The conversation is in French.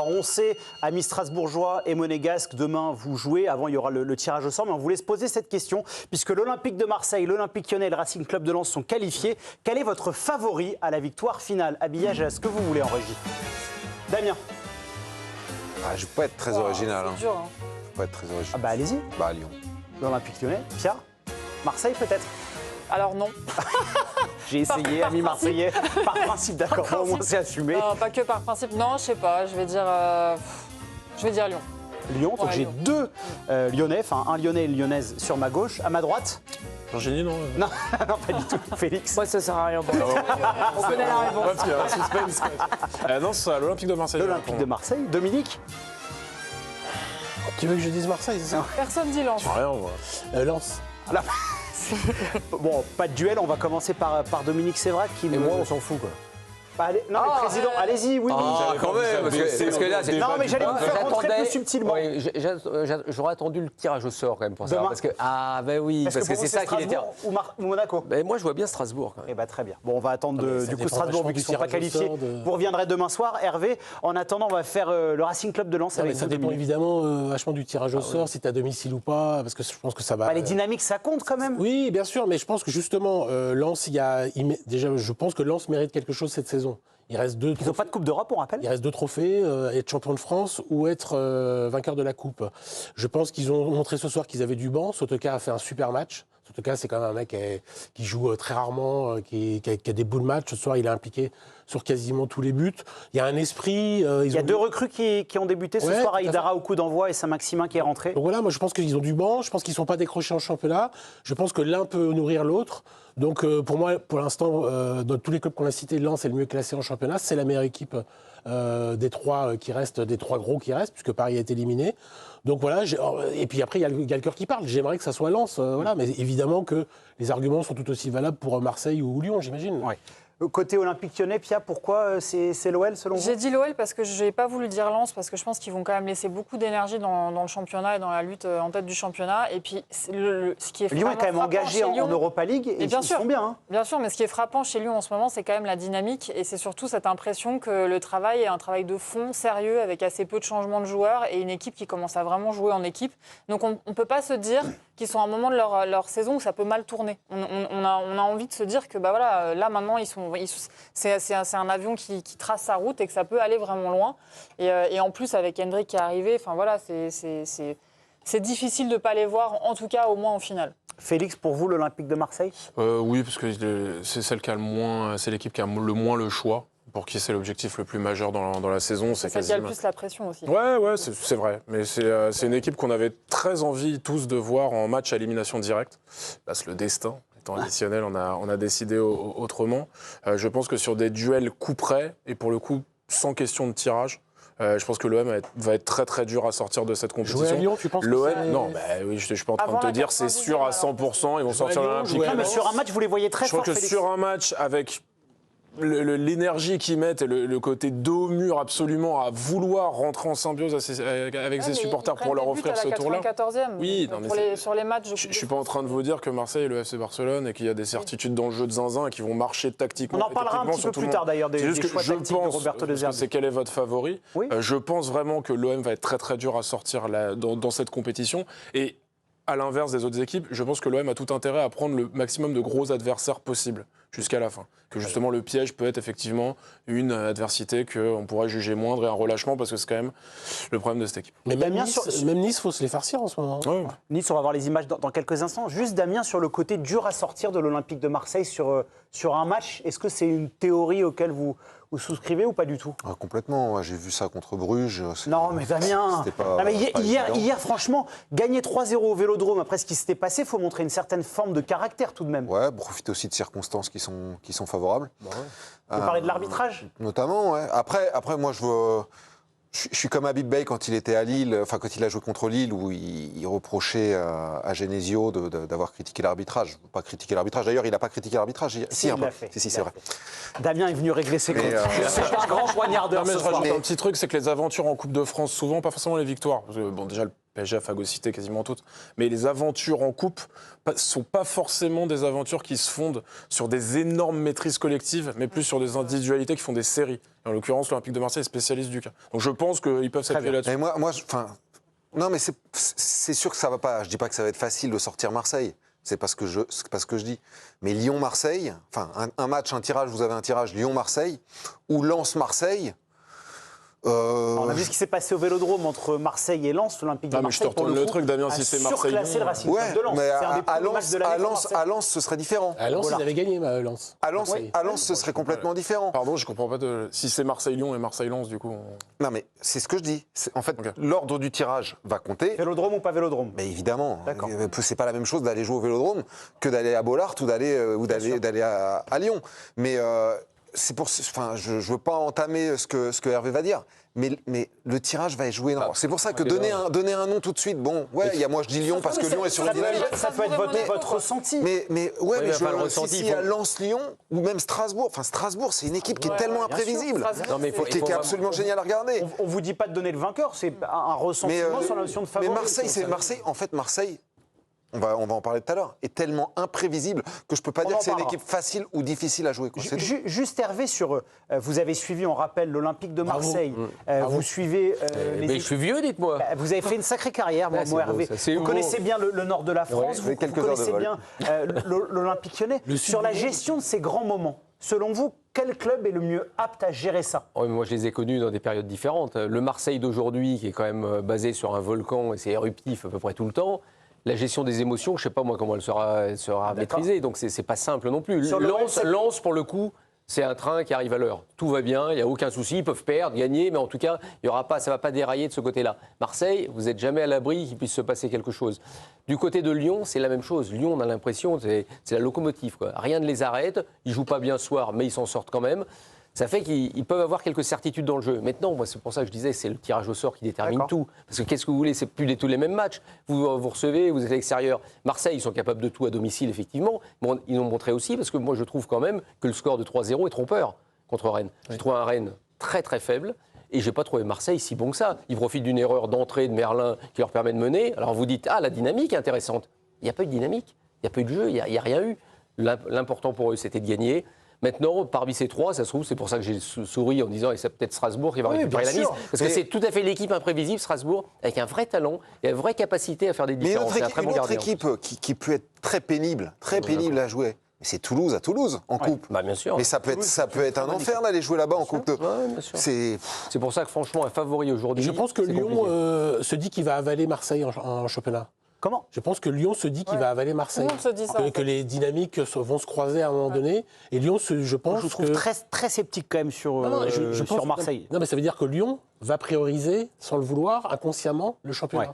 Alors on sait, amis strasbourgeois et monégasques, demain vous jouez, avant il y aura le tirage au sort, mais on voulait se poser cette question, puisque l'Olympique de Marseille, l'Olympique Lyonnais et le Racing Club de Lens sont qualifiés. Quel est votre favori à la victoire finale? Habillage à ce que vous voulez en régie. Damien. Je ne vais pas être très original. C'est dur, hein. Je vais pas être très original. Ah bah allez-y. Bah Lyon. L'Olympique Lyonnais. Pierre. Marseille peut-être. Alors non. J'ai essayé, amis marseillais. Par principe, d'accord, au moins c'est assumé. Non, pas que par principe. Non, je sais pas. Je vais dire Lyon. Lyon, donc Ouais, j'ai Lyon. deux Lyonnais, enfin un Lyonnais et une Lyonnaise sur ma gauche. À ma droite. Virginie, non Non, non, pas du tout. Félix. Moi, ça sert à rien. Bon. On connaît la réponse. Parce qu'il y a un suspense. Non, c'est à l'Olympique de Marseille. L'Olympique de Marseille. Dominique. Tu veux que je dise Marseille, c'est ça? Personne dit Lens. Rien, moi. Lens. Là. Bon, pas de duel, on va commencer par Dominique Sévrac qui Et moi, on s'en fout, quoi. Bah, allez, non, mais président, allez-y, oui. Ah, quand même, parce que là, c'est... Non, mais j'allais vous faire rentrer plus subtilement. Oui, j'aurais attendu le tirage au sort quand même pour ça. Demain. Parce que, ben oui, parce que pour vous, c'est ça qu'il était. Strasbourg ou Monaco. Ben moi, je vois bien Strasbourg quand même. Eh ben, très bien. Bon, on va attendre ça du coup dépend Strasbourg vachement vu qu'ils du ne sont pas tirage au qualifiés. sort de- Vous reviendrez demain soir. Hervé, en attendant, on va faire le Racing Club de Lens Non, mais avec ça vous, dépend Dominique. évidemment vachement du tirage au sort, si tu es à domicile ou pas, parce que je pense que ça va. Bah, les dynamiques, ça compte quand même. Oui, bien sûr, mais je pense que justement, Lens, déjà, je pense que Lens mérite quelque chose cette saison. Il reste deux Ils n'ont pas de Coupe d'Europe, on rappelle. Il reste deux trophées, être champion de France ou être vainqueur de la Coupe. Je pense qu'ils ont montré ce soir qu'ils avaient du banc. Sotoka a fait un super match. Sotoka, c'est quand même un mec qui joue très rarement, qui a des bouts de match. Ce soir, il est impliqué sur quasiment tous les buts. Il y a un esprit. Il y a deux recrues qui ont débuté ce Ouais, soir, tout à fait. Aïdara au coup d'envoi et Saint-Maximin qui est rentré. Donc voilà, moi je pense qu'ils ont du banc, je pense qu'ils ne sont pas décrochés en championnat, je pense que l'un peut nourrir l'autre. Donc pour moi, pour l'instant, dans tous les clubs qu'on a cités, Lens est le mieux classé en championnat, c'est la meilleure équipe des trois qui restent, des trois gros qui restent, puisque Paris a été éliminé. Donc voilà, et puis après il y a le cœur qui parle, j'aimerais que ça soit Lens, voilà, mais évidemment que les arguments sont tout aussi valables pour Marseille ou Lyon, j'imagine. Ouais. Côté Olympique Lyonnais, Pia, pourquoi c'est l'OL selon vous? J'ai dit l'OL parce que je n'ai pas voulu dire Lens, parce que je pense qu'ils vont quand même laisser beaucoup d'énergie dans le championnat et dans la lutte en tête du championnat. Et puis, ce qui est Lyon est quand même frappant engagé chez en Lyon- Europa League et bien ils sûr. font bien. Hein. Bien sûr, mais ce qui est frappant chez Lyon en ce moment, c'est quand même la dynamique et c'est surtout cette impression que le travail est un travail de fond, sérieux, avec assez peu de changements de joueurs et une équipe qui commence à vraiment jouer en équipe. Donc on ne peut pas se dire qu'ils sont à un moment de leur saison où ça peut mal tourner. On a envie de se dire que bah voilà, là maintenant, c'est un avion qui trace sa route et que ça peut aller vraiment loin. Et en plus, avec Hendrick qui est arrivé, enfin voilà, c'est difficile de ne pas les voir, en tout cas au moins en finale. Félix, pour vous, l'Olympique de Marseille? Oui, parce que c'est celle qui a le moins, c'est l'équipe qui a le moins le choix. Pour qui c'est l'objectif le plus majeur dans la saison, c'est celle qui a le quasiment... plus la pression aussi. Ouais, c'est vrai. Mais c'est une équipe qu'on avait très envie tous de voir en match à élimination directe. Parce que le destin étant additionnel, on a décidé autrement. Je pense que sur des duels coup près, et pour le coup, sans question de tirage, je pense que l'OM va être très très dur à sortir de cette compétition. Jouer à Lyon, tu penses que L'OM, c'est- non, oui, je ne suis pas en train Avant de te la dire, c'est sûr à 100%, ils vont sortir Lyon, l'Olympique. jouer à Non, mais Lens. sur un match, vous les voyez très Je crois fort, que Félix. sur un match avec l'énergie qu'ils mettent et le côté dos au mur absolument à vouloir rentrer en symbiose avec ses supporters pour leur offrir ce tour-là. Oui, non, mais sur les matchs. Je ne suis pas en train de vous dire que Marseille est le FC Barcelone et qu'il y a des certitudes dans le jeu de zinzin et qu'ils vont marcher tactiquement. On en parlera un techniquement petit sur peu tout plus le tard monde. d'ailleurs des C'est juste que choix je tactiques de pense, Roberto De parce que Zerbi. c'est quel est votre favori. Oui. Je pense vraiment que l'OM va être très très dur à sortir dans cette compétition. Et à l'inverse des autres équipes, je pense que l'OM a tout intérêt à prendre le maximum de gros adversaires possibles jusqu'à la fin. Que justement le piège peut être effectivement une adversité qu'on pourrait juger moindre et un relâchement parce que c'est quand même le problème de cette équipe. Mais Damien, même Nice, faut se les farcir en ce moment. Ouais. Nice, on va voir les images dans quelques instants. Juste Damien, sur le côté dur à sortir de l'Olympique de Marseille sur un match, est-ce que c'est une théorie auquel vous souscrivez ou pas du tout? Complètement, ouais, j'ai vu ça contre Bruges. Non, mais Damien, C'était pas- non, mais pas évident. hier, franchement, gagner 3-0 au Vélodrome après ce qui s'était passé, il faut montrer une certaine forme de caractère tout de même. Ouais, profiter aussi de circonstances qui sont favorables. Vous parlez de l'arbitrage? Notamment, ouais. Après moi, je suis comme Habib Bey quand il était à Lille, enfin quand il a joué contre Lille, où il reprochait à Genesio d'avoir critiqué l'arbitrage. Pas critiqué l'arbitrage. D'ailleurs, il n'a pas critiqué l'arbitrage. Si, un il peu. l'a fait. Si, Il c'est l'a vrai. fait. Damien est venu régler ses comptes. Mais, C'est un grand poignardeur Non, mais ce je soir. rajoute un petit truc, c'est que les aventures en Coupe de France, souvent, pas forcément les victoires. Parce que, bon, déjà, le PSG a phagocyté quasiment toutes. Mais les aventures en coupe ne sont pas forcément des aventures qui se fondent sur des énormes maîtrises collectives, mais plus sur des individualités qui font des séries. En l'occurrence, l'Olympique de Marseille est spécialiste du cas. Donc je pense qu'ils peuvent s'appuyer là-dessus. Mais non, mais c'est sûr que ça va pas. Je dis pas que ça va être facile de sortir Marseille. C'est pas ce que je dis. Mais Lyon-Marseille, enfin, un match, un tirage, vous avez un tirage Lyon-Marseille, ou Lens-Marseille. On a vu ce qui s'est passé au Vélodrome entre Marseille et Lens, l'Olympique de mais Marseille. je te retourne le truc, Damien, si c'est Marseille. Surclassé le Racing Club de Lens. Mais C'est un des premiers matchs de l'année pour Marseille. à Lens, ce serait différent. À Lens, ils avaient gagné, Lens. À Lens, ce serait complètement différent. Pardon, je comprends pas. Si c'est Marseille-Lyon et Marseille-Lens, du coup. Non, mais c'est ce que je dis. En fait, Ok. l'ordre du tirage va compter. Vélodrome ou pas Vélodrome? Mais évidemment, D'accord. c'est pas la même chose d'aller jouer au Vélodrome que d'aller à Bollaert ou d'aller à Lyon. Mais c'est pour, enfin, je veux pas entamer ce que Hervé va dire. Mais le tirage va être joué. C'est pour ça que donner un nom tout de suite, bon, ouais, moi je dis Lyon parce que Lyon est sur une dynamique. Ça peut être votre ressenti. Mais ressenti. si à Lens-Lyon ou même Strasbourg, c'est une équipe qui est tellement imprévisible, Non, mais qui est absolument géniale à regarder. On vous dit pas de donner le vainqueur, c'est un ressentiment sur la notion de favori. Mais Marseille, on va en parler tout à l'heure, est tellement imprévisible que je peux pas dire que c'est une équipe facile ou difficile à jouer. Juste Hervé, vous avez suivi, on rappelle, l'Olympique de Marseille. Vous suivez Mais je suis vieux, dites-moi. Vous avez fait une sacrée carrière, Ouais, c'est moi, beau, Hervé. ça, c'est Vous beau. connaissez bien le nord de la France, Ouais, vous quelques heures de connaissez vol. bien l'Olympique lyonnais. Sur la gestion de ces grands moments, selon vous, quel club est le mieux apte à gérer ça? Oui, moi, je les ai connus dans des périodes différentes. Le Marseille d'aujourd'hui, qui est quand même basé sur un volcan et c'est éruptif à peu près tout le temps, la gestion des émotions, je ne sais pas moi comment elle sera maîtrisée, donc c'est pas simple non plus. Sur le Lens, pour le coup, c'est un train qui arrive à l'heure. Tout va bien, il n'y a aucun souci, ils peuvent perdre, gagner, mais en tout cas, ça ne va pas dérailler de ce côté-là. Marseille, vous n'êtes jamais à l'abri qu'il puisse se passer quelque chose. Du côté de Lyon, c'est la même chose. Lyon, on a l'impression, c'est la locomotive, quoi. Rien ne les arrête, ils ne jouent pas bien ce soir, mais ils s'en sortent quand même. Ça fait qu'ils peuvent avoir quelques certitudes dans le jeu. Maintenant, moi, c'est pour ça que je disais, c'est le tirage au sort qui détermine tout. Parce que qu'est-ce que vous voulez, c'est plus tous les mêmes matchs. Vous recevez, vous êtes à l'extérieur. Marseille, ils sont capables de tout à domicile, effectivement. Bon, ils l'ont montré aussi, parce que moi, je trouve quand même que le score de 3-0 est trompeur contre Rennes. J'ai trouvé un Rennes très, très faible. Et je n'ai pas trouvé Marseille si bon que ça. Ils profitent d'une erreur d'entrée de Merlin qui leur permet de mener. Alors vous dites, la dynamique est intéressante. Il n'y a pas eu de dynamique, il n'y a pas eu de jeu, il n'y a rien eu. L'important pour eux, c'était de gagner. Maintenant, parmi ces trois, ça se trouve, c'est pour ça que j'ai souri en disant, et c'est peut-être Strasbourg qui va récupérer la mise. Parce que c'est tout à fait l'équipe imprévisible, Strasbourg, avec un vrai talent et une vraie capacité à faire des différences. Mais un une autre équipe qui peut être très pénible à jouer, c'est Toulouse à Toulouse, en coupe. Bah, bien sûr. Mais ça peut être un enfer d'aller jouer là-bas en coupe. Ouais, bien sûr. C'est pour ça que franchement, un favori aujourd'hui. Je pense que Lyon se dit qu'il va avaler Marseille en championnat. Comment? Je pense que Lyon se dit qu'il va avaler Marseille. Tout le monde se dit ça, Que les dynamiques vont se croiser à un moment donné. Et Lyon, je pense Je vous trouve très, très sceptique quand même sur Marseille. Non, mais ça veut dire que Lyon va prioriser, sans le vouloir, inconsciemment, le championnat. Ouais.